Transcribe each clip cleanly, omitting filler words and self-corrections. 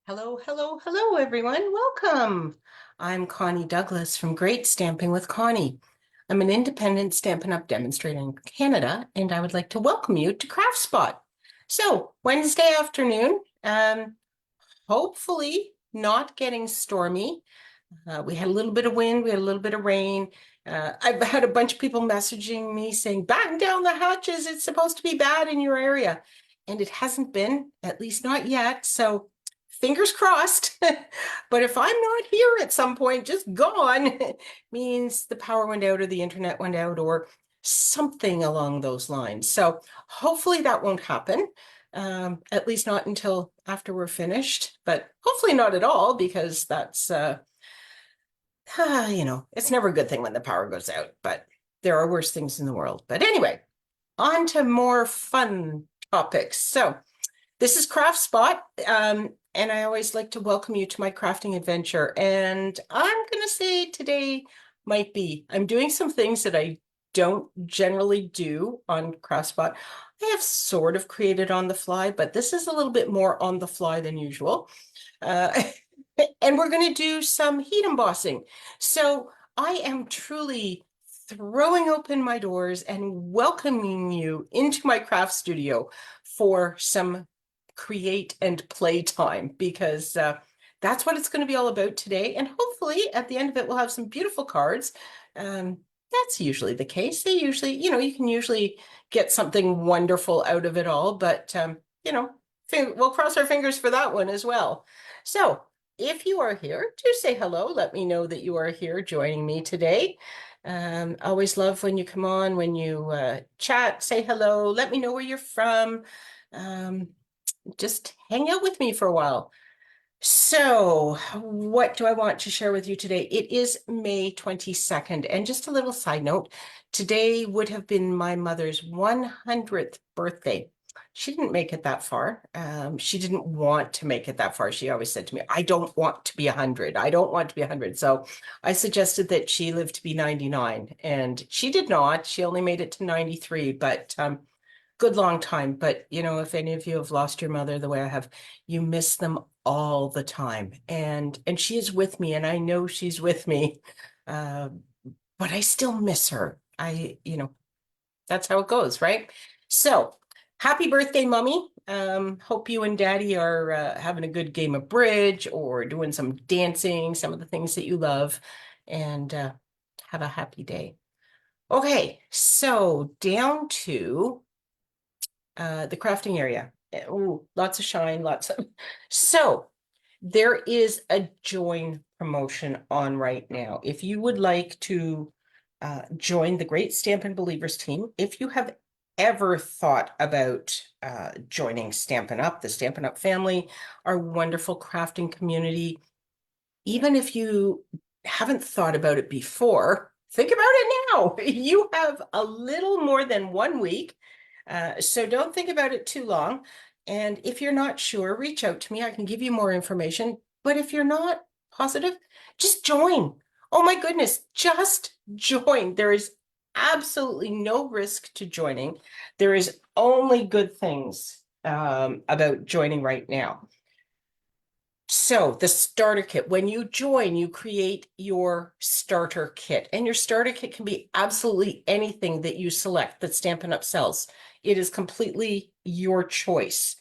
Hello, hello, hello, everyone. Welcome. I'm Connie Douglas from Great Stamping with Connie. I'm an independent Stampin' Up! Demonstrator in Canada, and I would like to welcome you to Craft Spot. So, Wednesday afternoon, hopefully not getting stormy. We had a little bit of wind, we had a little bit of rain. I've had a bunch of people messaging me saying, batten down the hatches, it's supposed to be bad in your area. And it hasn't been, at least not yet. So fingers crossed. But if I'm not here at some point, just gone, means the power went out or the internet went out or something along those lines. So hopefully that won't happen. At least not until after we're finished, but hopefully not at all, because that's it's never a good thing when the power goes out, but there are worse things in the world. But anyway, on to more fun topics. So this is Craft Spot, and I always like to welcome you to my crafting adventure. And I'm going to say today I'm doing some things that I don't generally do on Craft Spot. I have sort of created on the fly, but this is a little bit more on the fly than usual. Uh, and we're going to do some heat embossing. So I am truly throwing open my doors and welcoming you into my craft studio for some create and play time, because that's what it's going to be all about today. And hopefully at the end of it, we'll have some beautiful cards. That's usually the case. They usually, you can usually get something wonderful out of it all, but we'll cross our fingers for that one as well. So if you are here, do say hello. Let me know that you are here joining me today. Always love when you come on, when you chat, say hello, let me know where you're from. Just hang out with me for a while. So, what do I want to share with you today? It is May 22nd, and just a little side note, today would have been my mother's 100th birthday. She didn't make it that far. She didn't want to make it that far. She always said to me, I don't want to be 100. I don't want to be 100. So I suggested that she live to be 99, and she did not. She only made it to 93, but good long time. But if any of you have lost your mother the way I have, you miss them all the time. And she is with me, and I know she's with me. Uh, but I still miss her. That's how it goes, right? So happy birthday, Mummy. Hope you and Daddy are having a good game of bridge or doing some dancing, some of the things that you love, and have a happy day. Okay, so down to the crafting area. Ooh, lots of shine, lots of. So there is a join promotion on right now. If you would like to join the Great Stampin' Believers team, if you have ever thought about joining Stampin' Up, the Stampin' Up family, our wonderful crafting community, even if you haven't thought about it before, think about it now. You have a little more than 1 week, so don't think about it too long. And if you're not sure, reach out to me. I can give you more information. But if you're not positive, just join. Oh my goodness, just join. There is absolutely no risk to joining. There is only good things about joining right now. So the starter kit, when you join, you create your starter kit, and your starter kit can be absolutely anything that you select that Stampin' Up! Sells. It is completely your choice.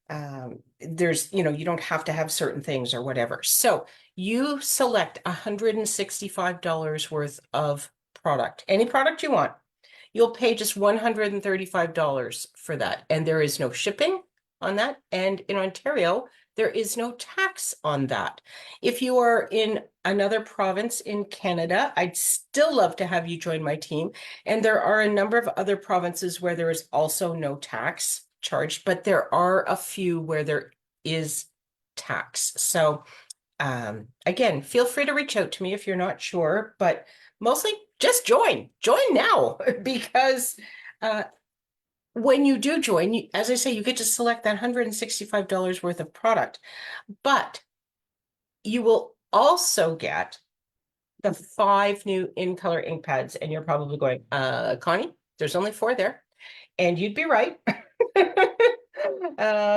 You don't have to have certain things or whatever. So you select $165 worth of product, any product you want. You'll pay just $135 for that, and there is no shipping on that. And in Ontario, there is no tax on that. If you are in another province in Canada, I'd still love to have you join my team. And there are a number of other provinces where there is also no tax charged, but there are a few where there is tax. So again, feel free to reach out to me if you're not sure, but mostly just join. Join now because when you do join, as I say, you get to select that $165 worth of product, but you will also get the 5 new in-color ink pads. And you're probably going, Connie, there's only 4 there. And you'd be right.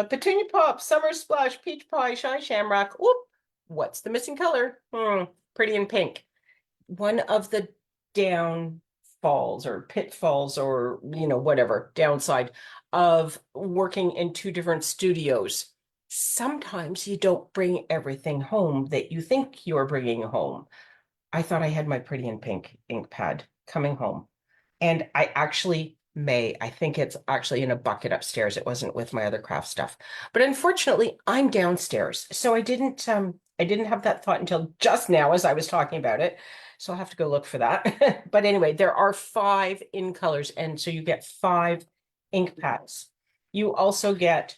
Petunia Pop, Summer Splash, Peach Pie, Shy Shamrock. Oop, what's the missing color? Pretty in Pink. One of the downfalls or pitfalls or, whatever, downside of working in two different studios. Sometimes you don't bring everything home that you think you're bringing home. I thought I had my Pretty in Pink ink pad coming home. And I think it's actually in a bucket upstairs. It wasn't with my other craft stuff. But unfortunately, I'm downstairs. So I didn't have that thought until just now as I was talking about it. So I'll have to go look for that. But anyway, there are 5 in colors, and so you get 5 ink pads. You also get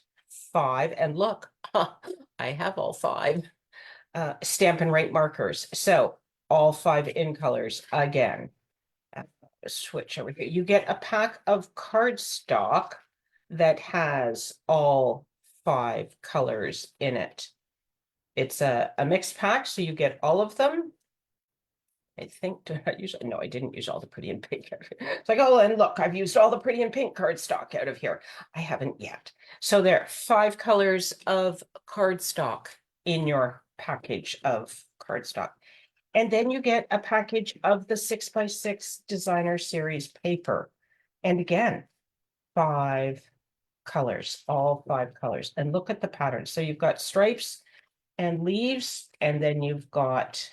5, and look, I have all 5 Stampin' Write markers. So all 5 in colors again. Switch over here. You get a pack of cardstock that has all 5 colors in it. It's a mixed pack, so you get all of them. I think, did I use, no, I didn't use all the Pretty in Pink. It's like, oh, and look, I've used all the Pretty in Pink cardstock out of here. I haven't yet. So there are 5 colors of cardstock in your package of cardstock. And then you get a package of the 6x6 designer series paper. And again, 5 colors, all 5 colors. And look at the pattern. So you've got stripes and leaves, and then you've got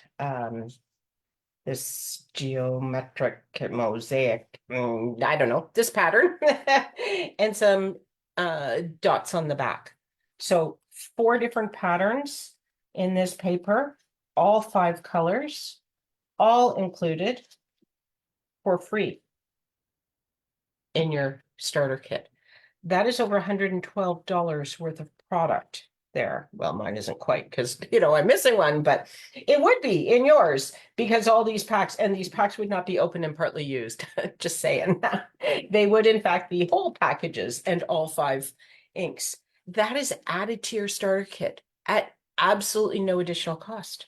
this geometric mosaic, I don't know, this pattern, and some dots on the back. So 4 different patterns in this paper, all 5 colors, all included for free in your starter kit. That is over $112 worth of product there. Well, mine isn't quite because, I'm missing one, but it would be in yours because all these packs would not be open and partly used. Just saying. They would, in fact, be whole packages and all 5 inks. That is added to your starter kit at absolutely no additional cost.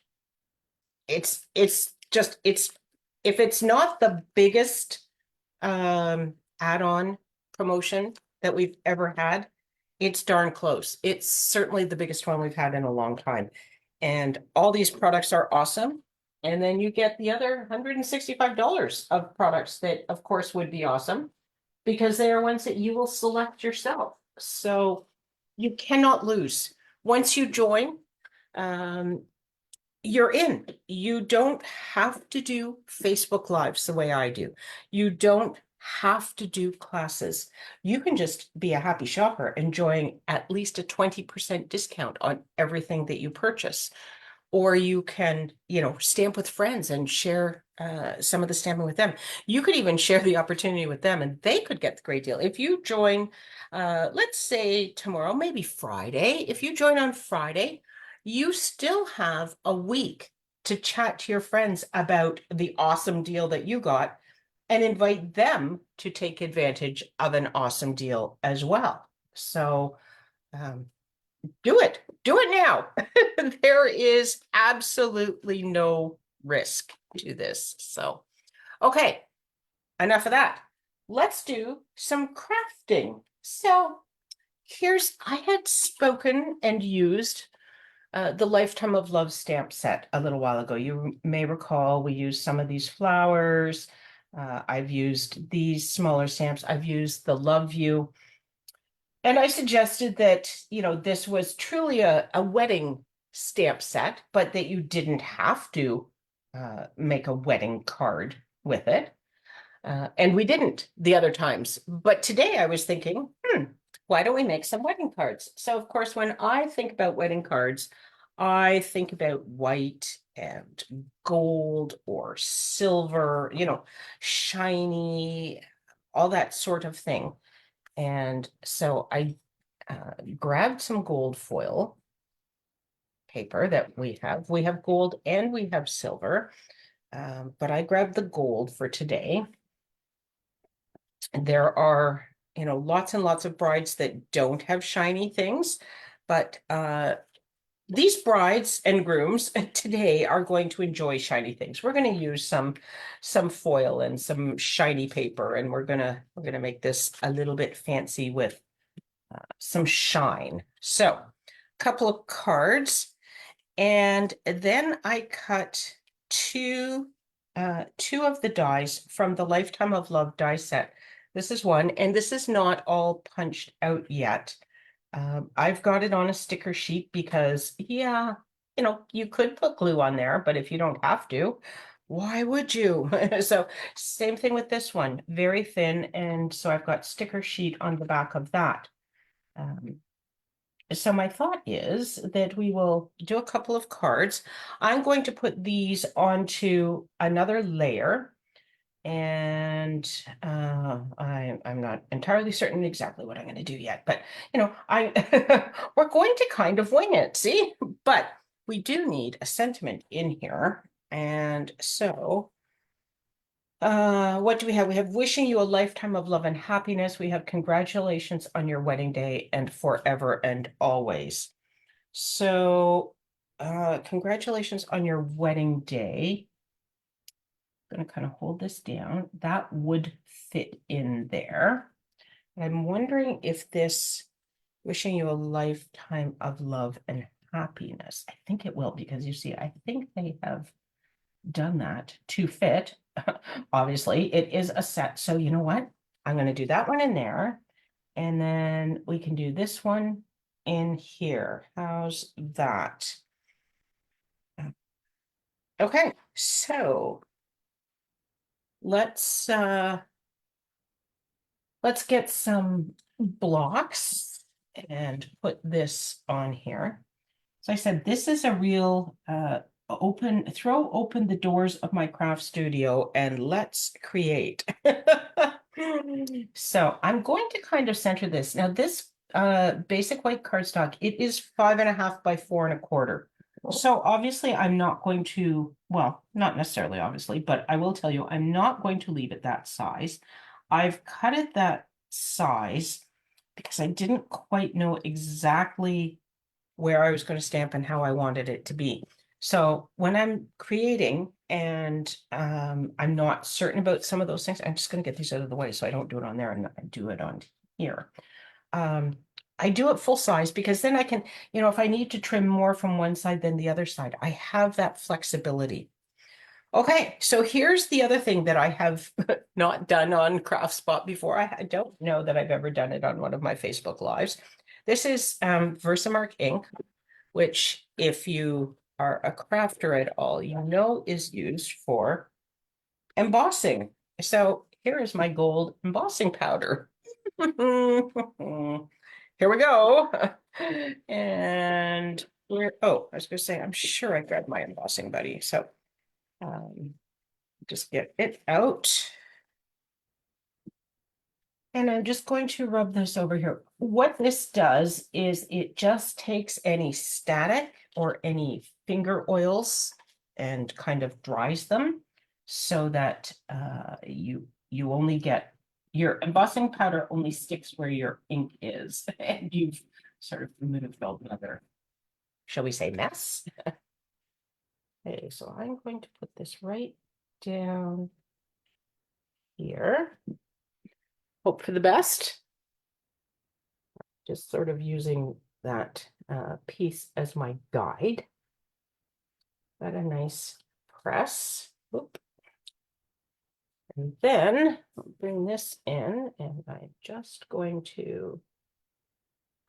It's if it's not the biggest add-on promotion that we've ever had, it's darn close. It's certainly the biggest one we've had in a long time. And all these products are awesome. And then you get the other $165 of products that, of course, would be awesome because they are ones that you will select yourself. So you cannot lose. Once you join, you're in. You don't have to do Facebook Lives the way I do. You don't have to do classes. You can just be a happy shopper, enjoying at least a 20% discount on everything that you purchase. Or you can, stamp with friends and share some of the stamping with them. You could even share the opportunity with them and they could get the great deal. If you join, let's say tomorrow, maybe Friday, if you join on Friday, you still have a week to chat to your friends about the awesome deal that you got and invite them to take advantage of an awesome deal as well. So do it now. There is absolutely no risk to this. So, okay, enough of that. Let's do some crafting. So I had spoken and used the Lifetime of Love stamp set a little while ago. You may recall we used some of these flowers. I've used these smaller stamps. I've used the Love You. And I suggested that, this was truly a wedding stamp set, but that you didn't have to make a wedding card with it. And we didn't the other times. But today I was thinking, why don't we make some wedding cards? So, of course, when I think about wedding cards, I think about white and gold or silver, shiny, all that sort of thing. And so I grabbed some gold foil paper that we have. We have gold and we have silver, but I grabbed the gold for today. There are, lots and lots of brides that don't have shiny things, but these brides and grooms today are going to enjoy shiny things. We're going to use some foil and some shiny paper, and we're gonna make this a little bit fancy with some shine. So a couple of cards, and then I cut two of the dies from the Lifetime of Love die set. This is one, and this is not all punched out yet. I've got it on a sticker sheet because, yeah, you could put glue on there, but if you don't have to, why would you? So same thing with this one, very thin, and so I've got sticker sheet on the back of that. So my thought is that we will do a couple of cards. I'm going to put these onto another layer, and I'm not entirely certain exactly what I'm going to do yet, but I we're going to kind of wing it, see? But we do need a sentiment in here, and so what do we have? We have wishing you a lifetime of love and happiness. We have congratulations on your wedding day and forever and always. So, congratulations on your wedding day. I'm going to kind of hold this down. That would fit in there. I'm wondering if this wishing you a lifetime of love and happiness. I think it will, because you see, I think they have done that to fit. Obviously, it is a set. So you know what? I'm going to do that one in there. And then we can do this one in here. How's that? Okay, so let's get some blocks and put this on here. So I said, this is a real throw open the doors of my craft studio and let's create. So I'm going to kind of center this. Now this basic white cardstock, it is 5.5 by 4.25. So obviously I'm not going to, well, not necessarily obviously, but I will tell you, I'm not going to leave it that size. I've cut it that size because I didn't quite know exactly where I was going to stamp and how I wanted it to be. So when I'm creating and I'm not certain about some of those things, I'm just going to get these out of the way so I don't do it on there and I do it on here. I do it full size because then I can, if I need to trim more from one side than the other side, I have that flexibility. Okay, so here's the other thing that I have not done on CraftSpot before. I don't know that I've ever done it on one of my Facebook Lives. This is Versamark ink, which if you are a crafter at all, is used for embossing. So here is my gold embossing powder. Here we go. And I was going to say, I'm sure I grabbed my embossing buddy. So just get it out. And I'm just going to rub this over here. What this does is it just takes any static or any finger oils and kind of dries them so that you only get your embossing powder only sticks where your ink is, and you've sort of removed all another, shall we say, mess. Okay, so I'm going to put this right down here. Hope for the best. Just sort of using that piece as my guide. Got a nice press. Oop. And then I'll bring this in, and I'm just going to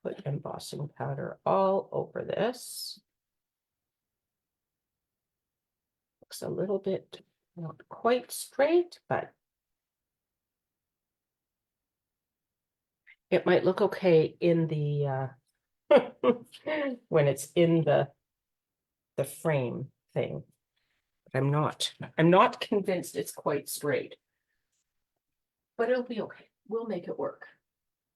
put embossing powder all over this. Looks a little bit not quite straight, but it might look okay in the when it's in the frame thing. But I'm not convinced it's quite straight. But it'll be okay. We'll make it work.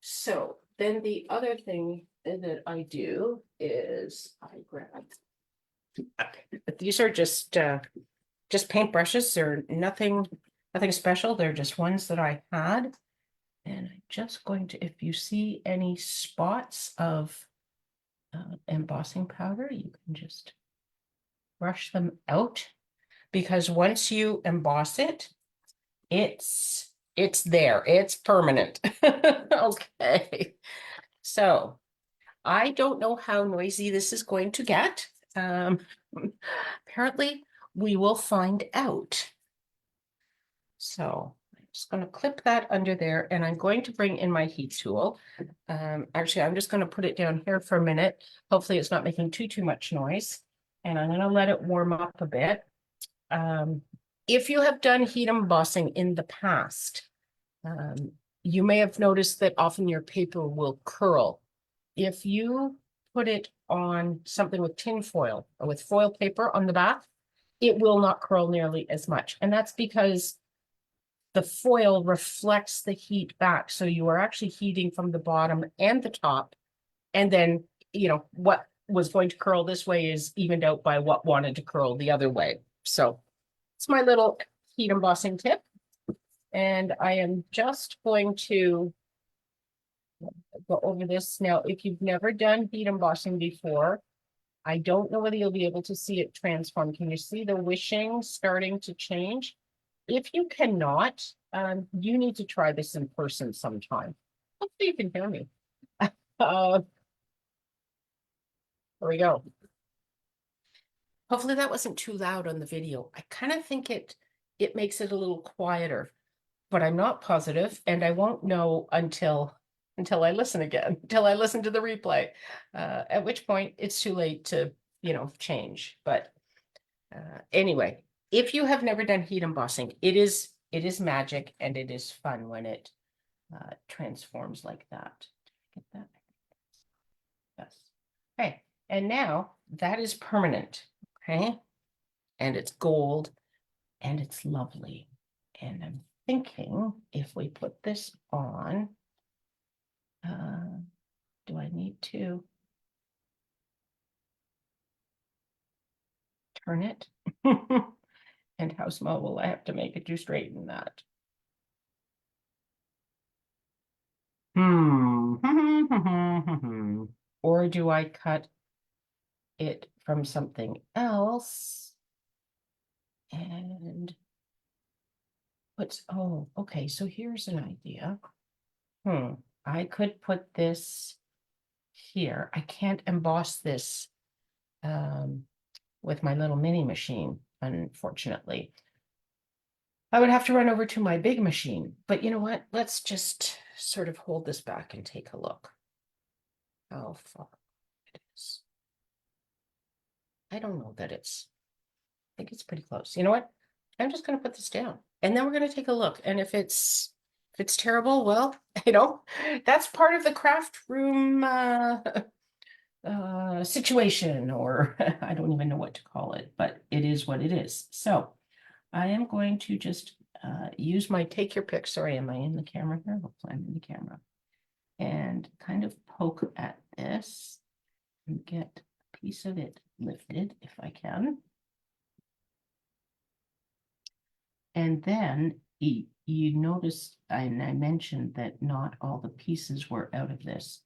So then the other thing that I do is I grab, these are just paint brushes. They're nothing special. They're just ones that I had. And I'm just going to, if you see any spots of embossing powder, you can just brush them out, because once you emboss it, it's there, it's permanent. Okay, So I don't know how noisy this is going to get. Apparently we will find out. So I'm just going to clip that under there, and I'm going to bring in my heat tool. Actually, I'm just going to put it down here for a minute. Hopefully it's not making too much noise. And I'm going to let it warm up a bit. If you have done heat embossing in the past, you may have noticed that often your paper will curl. If you put it on something with tin foil or with foil paper on the back, it will not curl nearly as much. And that's because the foil reflects the heat back. So you are actually heating from the bottom and the top. And then, what was going to curl this way is evened out by what wanted to curl the other way. So it's my little heat embossing tip. And I am just going to go over this now. If you've never done heat embossing before, I don't know whether you'll be able to see it transform. Can you see the wishing starting to change? If you cannot, you need to try this in person sometime. Hopefully you can hear me. There we go. Hopefully that wasn't too loud on the video. I kind of think it makes it a little quieter, but I'm not positive, and I won't know until I listen again, until I listen to the replay, at which point it's too late to, change. But anyway, if you have never done heat embossing, it is magic, and it is fun when it transforms like that. Get that? Yes. Okay, and now that is permanent. Okay, and it's gold, and it's lovely. And I'm thinking if we put this on, do I need to turn it? And how small will I have to make it to straighten that? Or do I cut it from something else? And oh, okay, so here's an idea. I could put this here. I can't emboss this with my little mini machine, unfortunately. I would have to run over to my big machine, but you know what? Let's just sort of hold this back and take a look. How far it is. I don't know that I think it's pretty close. You know what? I'm just going to put this down, and then we're going to take a look. And if it's terrible, well, that's part of the craft room situation, or I don't even know what to call it, but it is what it is. So I am going to just use my take your pick. Sorry, am I in the camera here? Hopefully I'm in the camera. And kind of poke at this and get a piece of it lifted if I can. And then you notice, and I mentioned that not all the pieces were out of this.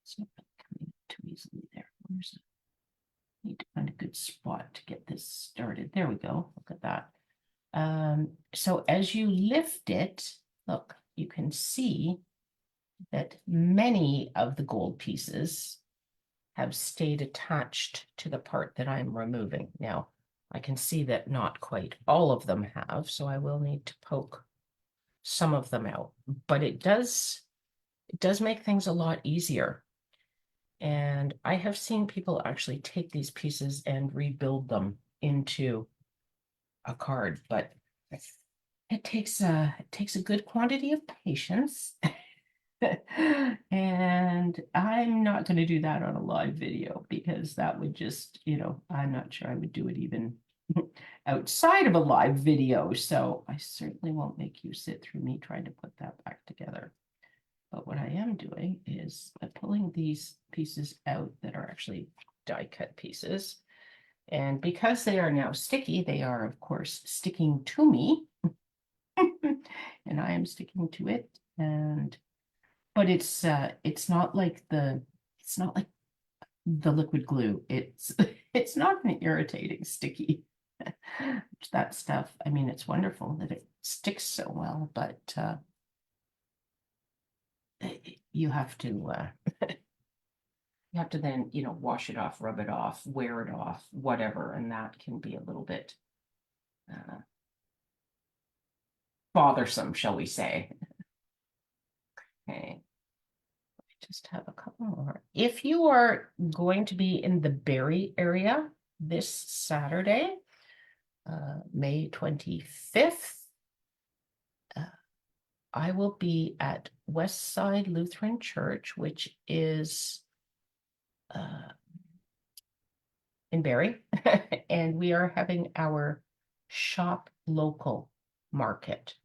It's not coming too easily there. Where's it? Need to find a good spot to get this started. There we go. Look at that. So as you lift it, look, you can see that many of the gold pieces have stayed attached to the part that I'm removing. Now, I can see that not quite all of them have, so I will need to poke some of them out, but it does make things a lot easier. And I have seen people actually take these pieces and rebuild them into a card, but it takes a good quantity of patience. And I'm not going to do that on a live video, because that would just, I'm not sure I would do it even outside of a live video. So I certainly won't make you sit through me trying to put that back together. But what I am doing is pulling these pieces out that are actually die cut pieces. And because they are now sticky, they are, of course, sticking to me. And I am sticking to it. But it's not like the liquid glue. It's not an irritating sticky. That stuff, I mean, it's wonderful that it sticks so well, but you have to you have to then, wash it off, rub it off, wear it off, whatever, and that can be a little bit bothersome, shall we say. Okay. Just have a couple more. If you are going to be in the Barrie area this Saturday, May 25th, I will be at Westside Lutheran Church, which is in Barrie, and we are having our shop local market.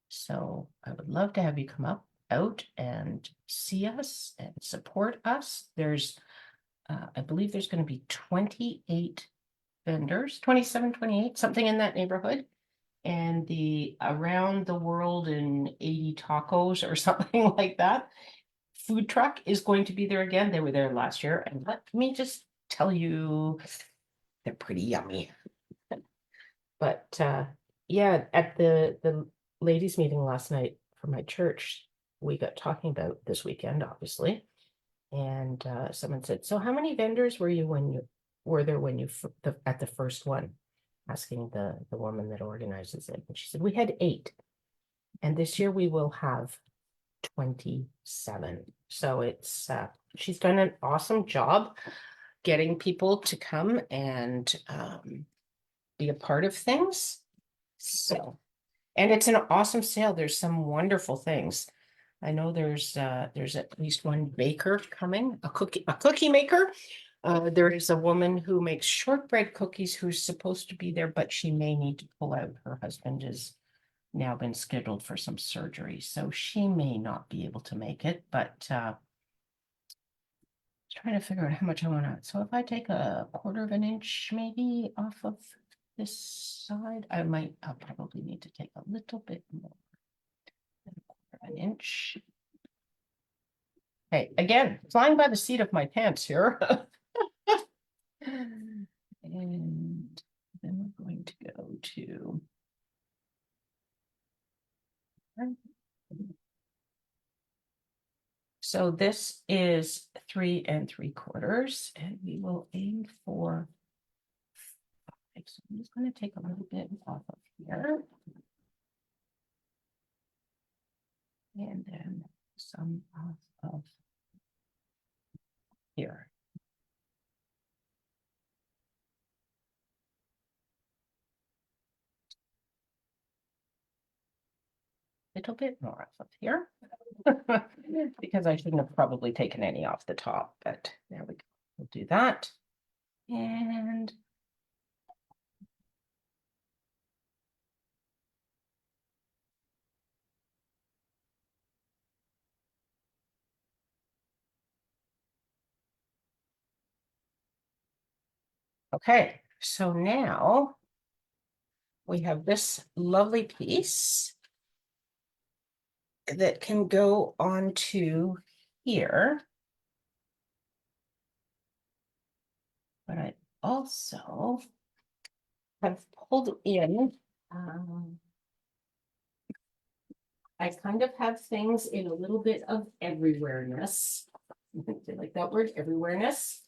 So I would love to have you come out and see us and support us. There's, I believe there's going to be 28 vendors, 27, 28, something in that neighborhood. And the around the world in 80 tacos or something like that. Food truck is going to be there again. They were there last year. And let me just tell you, they're pretty yummy. But yeah, at the ladies' meeting last night for my church, we got talking about this weekend, obviously. And someone said, "So how many vendors were there when you at the first one?" Asking the woman that organizes it. And she said, "We had 8. And this year we will have 27." So it's she's done an awesome job getting people to come and be a part of things. So, and it's an awesome sale. There's some wonderful things. I know there's at least one baker coming, a cookie maker. There is a woman who makes shortbread cookies who's supposed to be there, but she may need to pull out. Her husband has now been scheduled for some surgery, so she may not be able to make it, but trying to figure out how much I want to. So if I take a 1/4 of an inch maybe off of this side, I'll probably need to take a little bit more than a 1/4 of an inch. Okay, again, flying by the seat of my pants here. And then we're going to go to so this is 3 3/4, and we will aim for 5. So I'm just going to take a little bit off of here. And then some off of here. Little bit more off of here. Because I shouldn't have probably taken any off the top, but there we go. We'll do that. And okay, so now we have this lovely piece that can go onto here. But I also have pulled in, I kind of have things in a little bit of everywhere-ness. Do you like that word, everywhere-ness?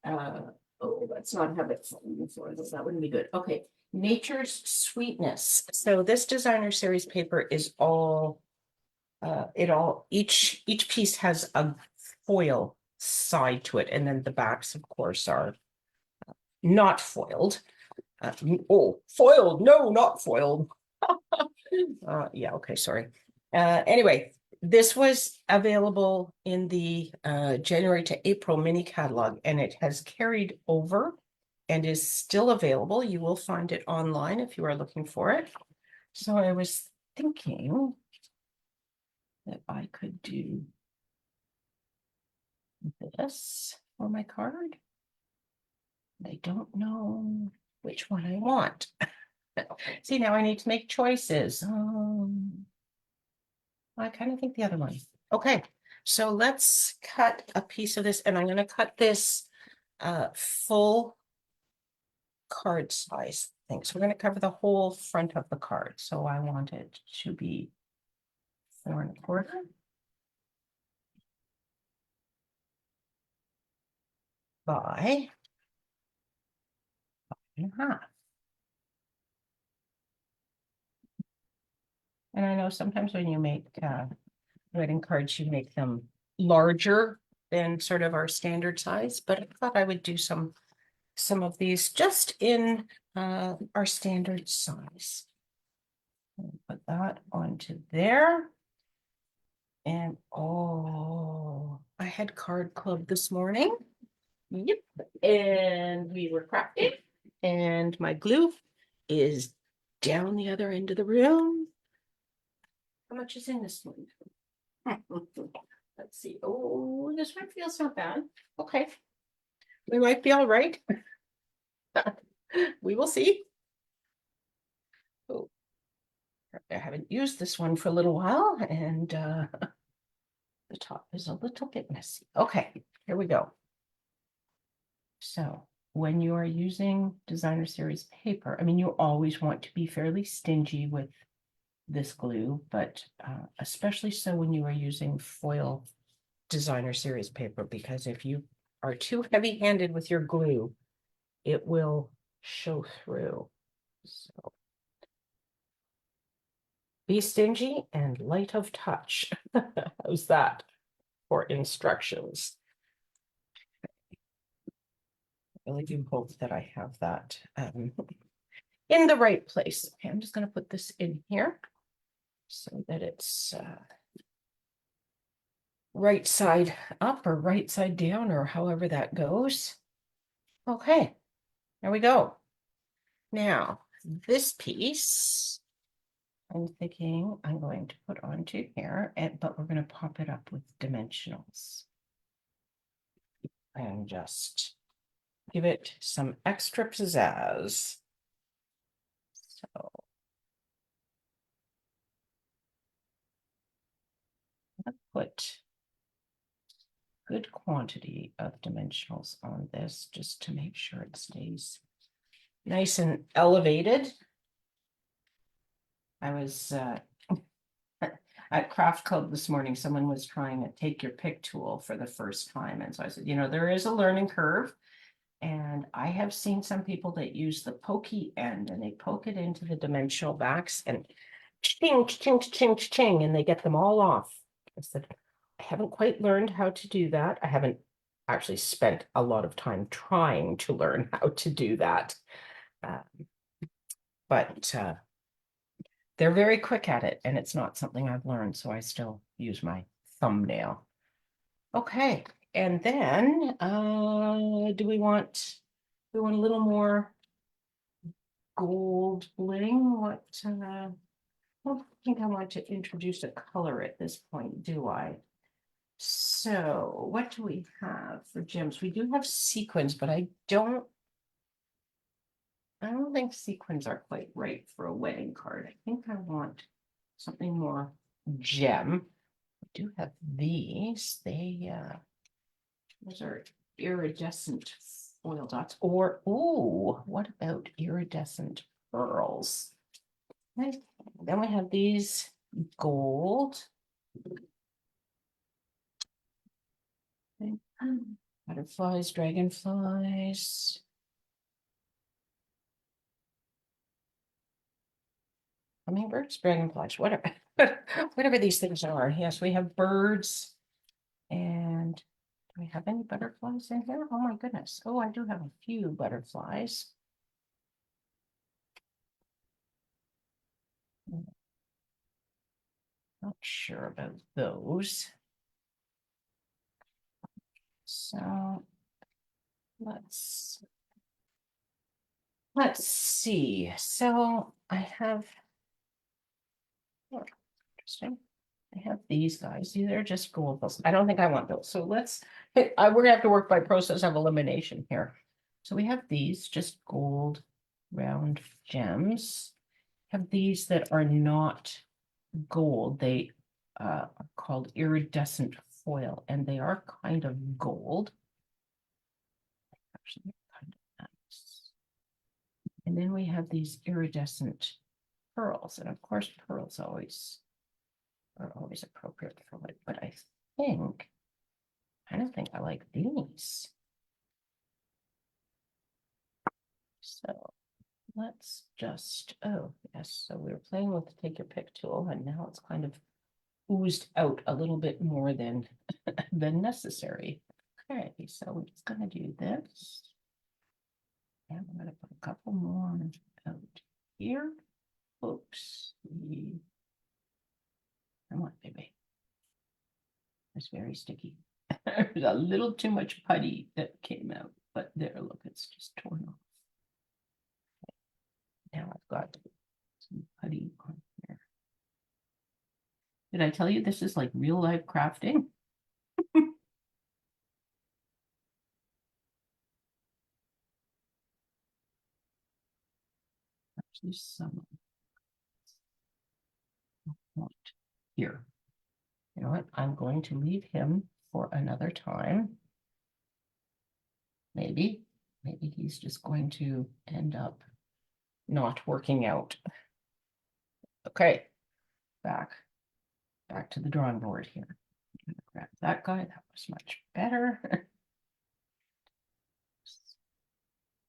Oh, let's not have it before this. That wouldn't be good. Okay, Nature's Sweetness. So this designer series paper is all each piece has a foil side to it, and then the backs, of course, are not foiled. Foiled, no, not foiled. Yeah, okay, sorry. Anyway, this was available in the January to April mini catalog, and it has carried over and is still available. You will find it online if you are looking for it. So I was thinking that I could do this for my card. I don't know which one I want. See, now I need to make choices. I kind of think the other one. Okay, so let's cut a piece of this, and I'm going to cut this full card size thing. So we're going to cover the whole front of the card. So I want it to be 4 1/4. by 5.5. And I know sometimes when you make wedding cards, you make them larger than sort of our standard size, but I thought I would do some of these just in our standard size. Put that onto there. And oh, I had card club this morning. Yep. And we were crafting, and my glue is down the other end of the room. How much is in this one? Let's see. Oh, this one feels not bad. Okay. We might be all right. We will see. Oh, I haven't used this one for a little while, and the top is a little bit messy. Okay, here we go. So when you are using designer series paper, I mean, you always want to be fairly stingy with this glue, but especially so when you are using foil designer series paper, because if you are too heavy-handed with your glue, it will show through. So be stingy and light of touch. How's that for instructions? I really do hope that I have that in the right place. Okay, I'm just going to put this in here so that it's right side up or right side down, or however that goes. Okay, there we go. Now, this piece, I'm thinking I'm going to put onto here, but we're going to pop it up with dimensionals. And just give it some extra pizzazz. So I'll put good quantity of dimensionals on this just to make sure it stays nice and elevated. I was at Craft Club this morning, someone was trying to take your pick tool for the first time. And so I said, you know, there is a learning curve. And I have seen some people that use the pokey end and they poke it into the dimensional backs and ching, ching, ching, ching, and they get them all off. I said, I haven't quite learned how to do that. I haven't actually spent a lot of time trying to learn how to do that. But they're very quick at it, and it's not something I've learned, so I still use my thumbnail. Okay, and then do we want a little more gold bling? What I don't think I want to introduce a color at this point, do I? So what do we have for gems? We do have sequins, but I don't think sequins are quite right for a wedding card. I think I want something more gem. We do have these. Those are iridescent foil dots. Or, ooh, what about iridescent pearls? Okay. Then we have these gold. Okay. Butterflies, dragonflies. Hummingbirds, dragonflies, whatever, whatever these things are. Yes, we have birds. And do we have any butterflies in here? Oh my goodness. Oh, I do have a few butterflies. Not sure about those. So let's see. So I have, oh, interesting. I have these guys. These are just gold balls. I don't think I want those. So we're gonna have to work by process of elimination here. So we have these just gold round gems. Have these that are not gold. They are called iridescent foil, and they are kind of gold. Actually, kind of nice. And then we have these iridescent pearls, and of course, pearls are always appropriate for it. But I don't think I like these. let's just, oh, yes, so we were playing with the take your pick tool and now it's kind of oozed out a little bit more than than necessary. Okay, so we're just gonna do this. And I'm gonna put a couple more out here. Oops. Come on, baby. It's very sticky. There's a little too much putty that came out, but there, look, it's just torn off. Now I've got some putty on here. Did I tell you this is like real life crafting? Actually, some here. You know what? I'm going to leave him for another time. Maybe he's just going to end up not working out. Okay, back to the drawing board here. I'm gonna grab that guy. That was much better.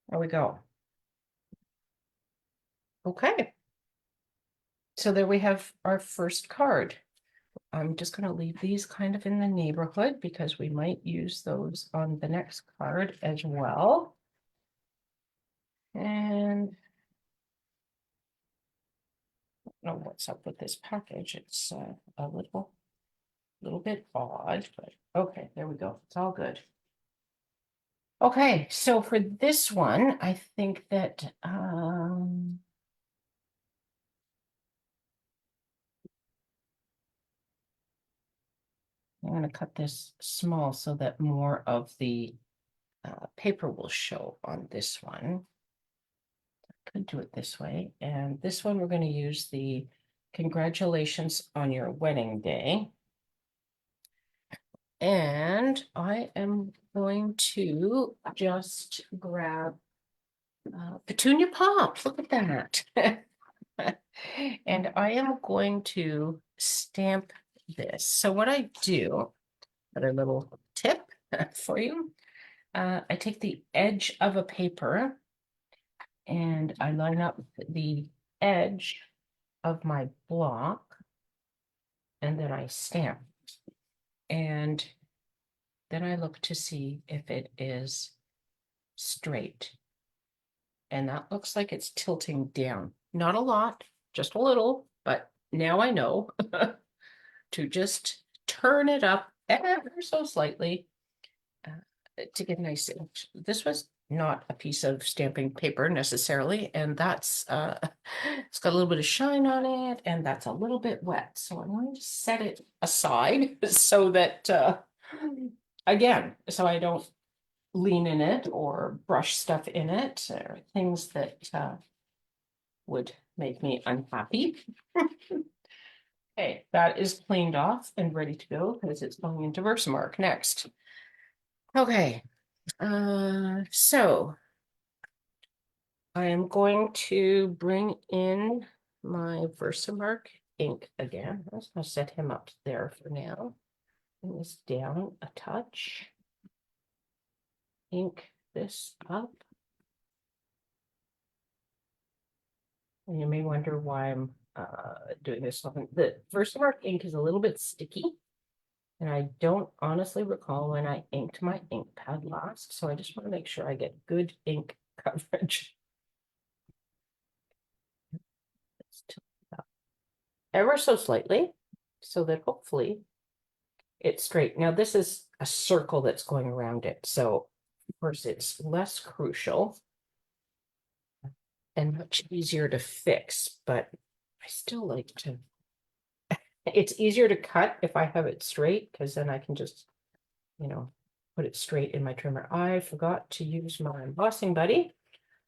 There we go. Okay. So there we have our first card. I'm just going to leave these kind of in the neighborhood because we might use those on the next card as well. And I don't know what's up with this package. It's a little bit odd, but okay, there we go. It's all good. Okay, so for this one, I think that I'm going to cut this small so that more of the paper will show on this one. I could do it this way. And this one, we're going to use the congratulations on your wedding day. And I am going to just grab Petunia Pops. Look at that. And I am going to stamp this. So what I do, another little tip for you, I take the edge of a paper and I line up the edge of my block and then I stamp. And then I look to see if it is straight. And that looks like it's tilting down. Not a lot, just a little, but now I know to just turn it up ever so slightly to get a nice image. This was not a piece of stamping paper necessarily, and that's it's got a little bit of shine on it, and that's a little bit wet. So I'm going to set it aside so that again, so I don't lean in it or brush stuff in it or things that would make me unhappy. Okay, that is cleaned off and ready to go because it's going into Versamark next. Okay, so I am going to bring in my Versamark ink again. I'm just going to set him up there for now. Bring this down a touch. Ink this up. And you may wonder why I'm doing this. The Versamark ink is a little bit sticky. And I don't honestly recall when I inked my ink pad last. So I just want to make sure I get good ink coverage. Let's tilt it up ever so slightly so that hopefully it's straight. Now this is a circle that's going around it. So of course it's less crucial and much easier to fix, but I still like to, it's easier to cut if I have it straight because then I can just, you know, put it straight in my trimmer. I forgot to use my embossing buddy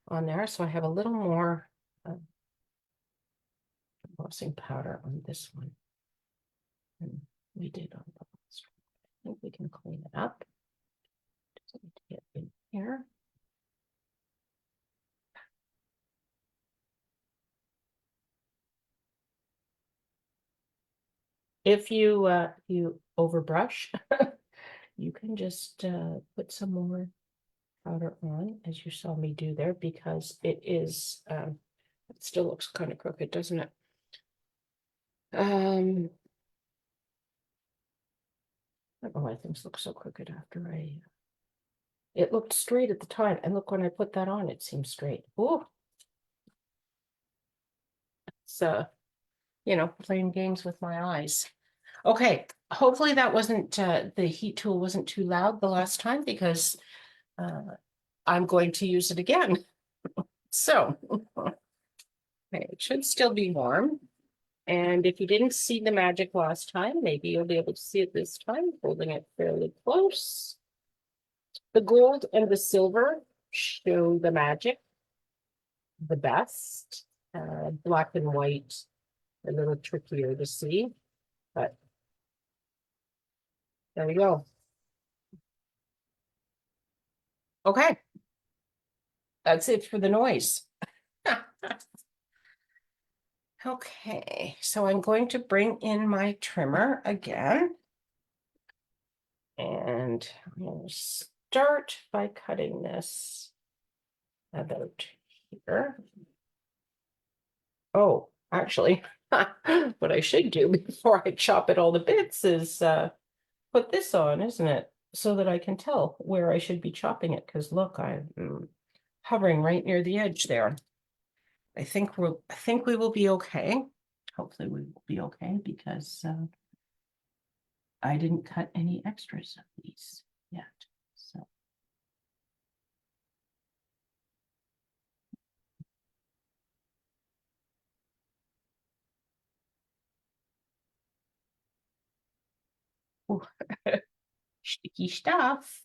on there, so I have a little more embossing powder on this one than we did on the last one. I think we can clean it up. Just need to get in here. If you overbrush, you can just put some more powder on, as you saw me do there, because it is, it still looks kind of crooked, doesn't it? I don't know why things look so crooked after it looked straight at the time, and look, when I put that on, it seems straight. Oh, it's playing games with my eyes. Okay, hopefully that wasn't the heat tool wasn't too loud the last time, because I'm going to use it again. So okay, it should still be warm. And if you didn't see the magic last time, maybe you'll be able to see it this time, holding it fairly close. The gold and the silver show the magic the best. Black and white, a little trickier to see, but there we go. Okay, that's it for the noise. Okay, so I'm going to bring in my trimmer again. And I'm going to start by cutting this about here. Oh, actually, what I should do before I chop it all to bits is put this on, isn't it? So that I can tell where I should be chopping it, because look, I'm hovering right near the edge there. I think we will be okay. Hopefully we will be okay, because I didn't cut any extras of these yet. So sticky stuff.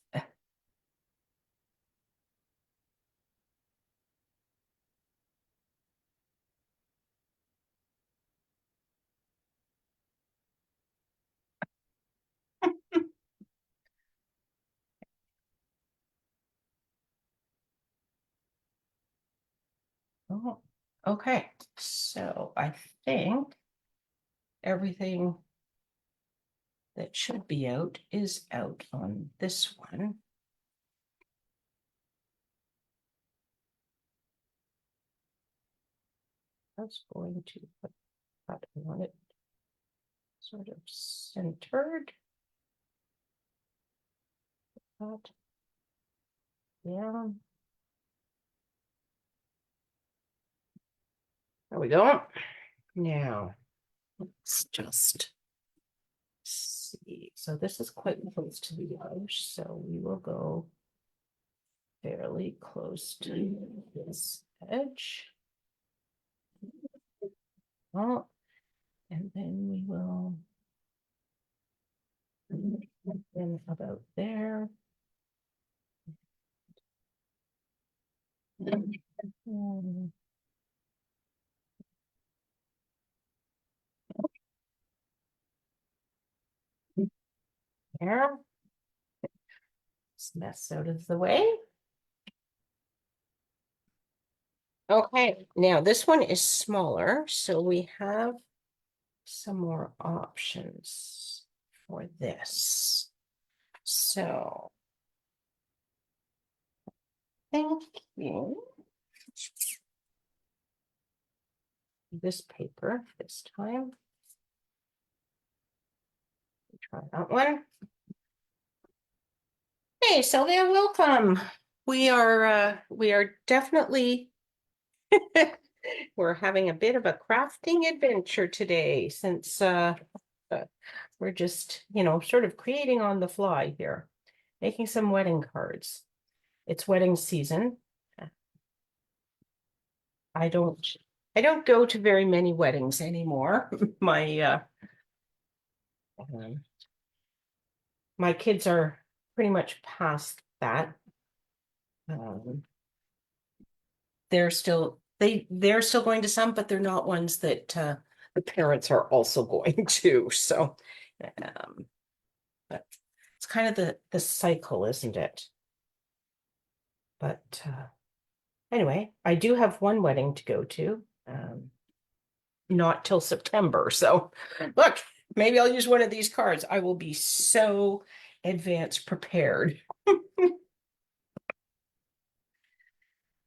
Oh, okay, so I think everything that should be out is out on this one. I was going to put that, I want it sort of centered. That down. There we go. Now, let's just see. So this is quite close to the edge, so we will go fairly close to this edge. Oh, and then we will in about there. There. This mess out of the way. Okay, now this one is smaller, so we have some more options for this. So, thank you. This paper this time. Try that one. Hey, Sylvia, welcome. We are definitely we're having a bit of a crafting adventure today, since we're just, sort of creating on the fly here, making some wedding cards. It's wedding season. I don't go to very many weddings anymore. My kids are pretty much past that. They're still going to some, but they're not ones that the parents are also going to. So but it's kind of the cycle, isn't it? But anyway, I do have one wedding to go to, not till September. So look, maybe I'll use one of these cards. I will be so advanced prepared.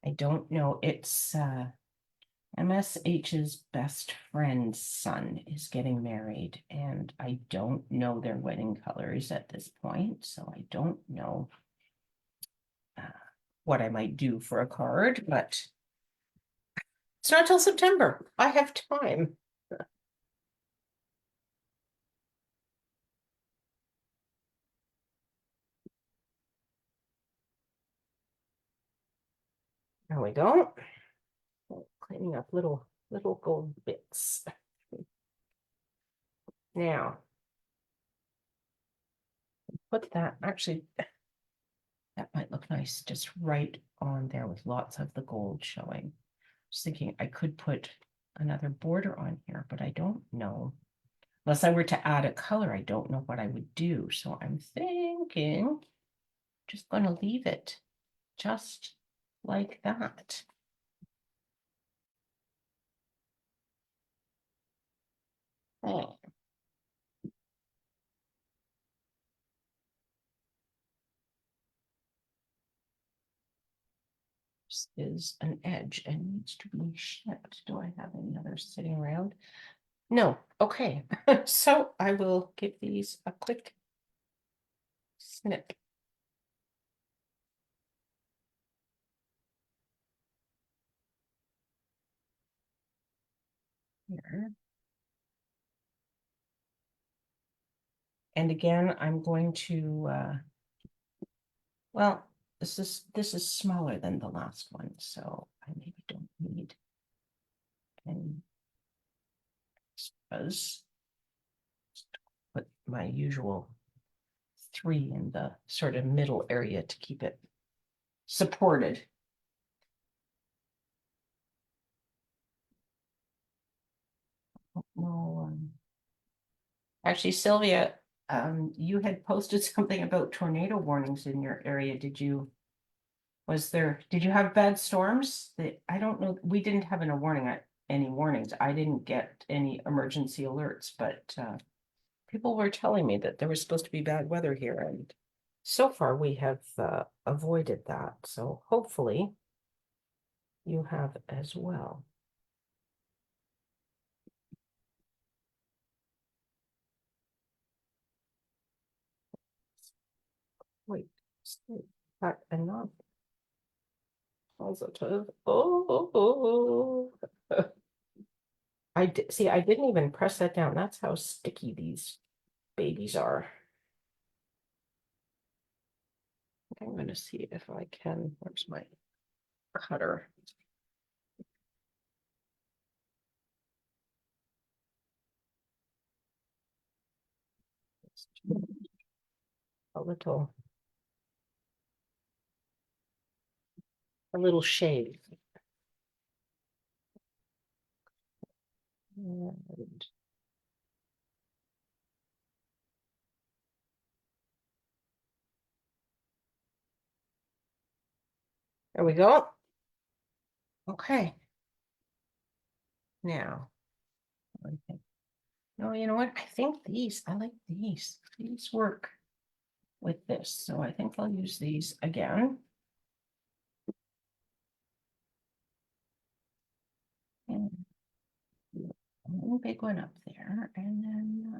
I don't know. It's MSH's best friend's son is getting married, and I don't know their wedding colors at this point, so I don't know what I might do for a card, but it's not till September. I have time. There we go. Cleaning up little gold bits. Now, put that, actually, that might look nice, just right on there with lots of the gold showing. Just thinking I could put another border on here, but I don't know. Unless I were to add a color, I don't know what I would do. So I'm thinking, just going to leave it just like that. Oh. This is an edge and needs to be shipped. Do I have any others sitting around? No. Okay. So I will give these a quick snip. Here. And again, I'm going to, well, this is smaller than the last one, so I maybe don't need any extras. Put my usual 3 in the sort of middle area to keep it supported. No, actually, Sylvia, you had posted something about tornado warnings in your area. Did you have bad storms? I don't know. We didn't have any warnings. I didn't get any emergency alerts, but people were telling me that there was supposed to be bad weather here, and so far we have avoided that. So hopefully you have as well. Wait, that enough positive. Oh, I didn't even press that down. That's how sticky these babies are. I'm going to see if I can. Where's my cutter? A little shave. And there we go. Okay. Now, no, you know what? I think I like these. These work with this. So I think I'll use these again. And one big one up there. And then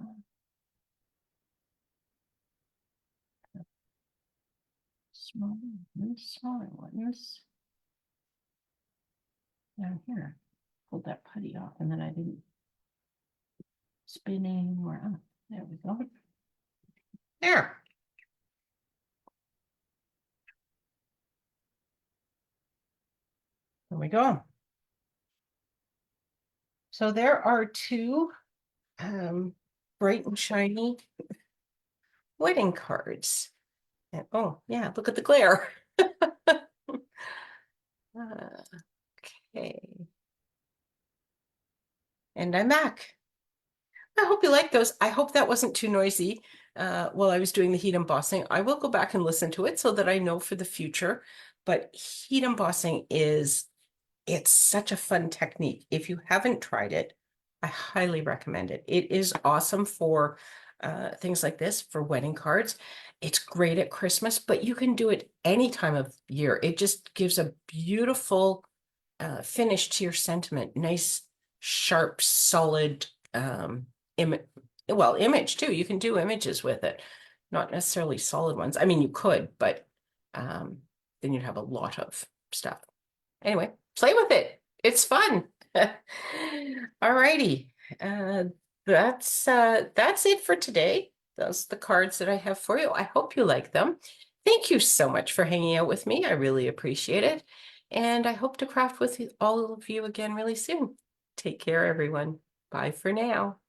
smaller ones down here. Pulled that putty off and then I didn't spin anymore up. There we go. There. There we go. So there are 2 bright and shiny wedding cards. And, oh yeah, look at the glare. Okay. And I'm back. I hope you like those. I hope that wasn't too noisy while I was doing the heat embossing. I will go back and listen to it so that I know for the future. But heat embossing it's such a fun technique. If you haven't tried it, I highly recommend it. It is awesome for things like this for wedding cards. It's great at Christmas, but you can do it any time of year. It just gives a beautiful finish to your sentiment. Nice, sharp, solid image. Well, image too. You can do images with it, not necessarily solid ones. I mean, you could, but then you'd have a lot of stuff. Anyway, play with it. It's fun. All righty. That's it for today. Those are the cards that I have for you. I hope you like them. Thank you so much for hanging out with me. I really appreciate it. And I hope to craft with all of you again really soon. Take care, everyone. Bye for now.